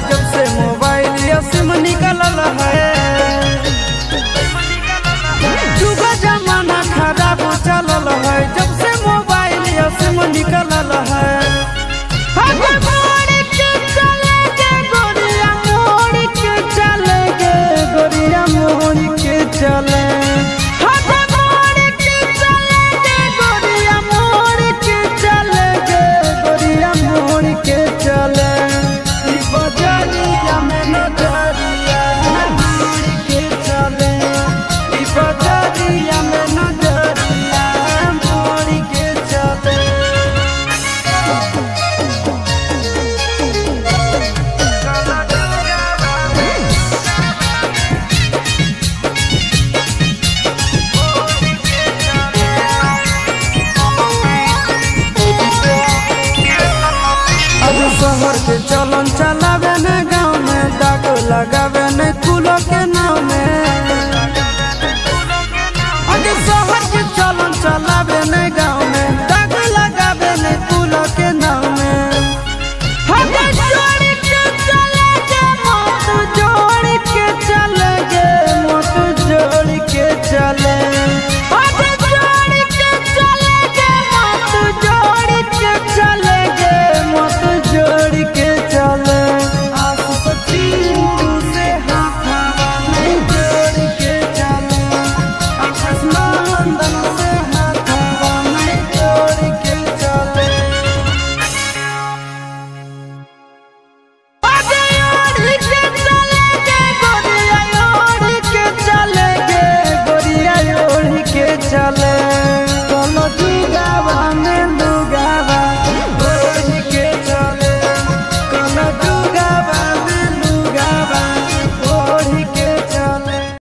जब से मोबाइल या सिम निकलल है, जुगा जमाना खराब चलल है। जब से मोबाइल या सिम निकलल है, मोड़ के चले गे गोरिया, मोड़ के चले गे गोरिया, मोड़ के चले शहर के चलन चलावे न, गाँव में दाग लगावे न, कुलो के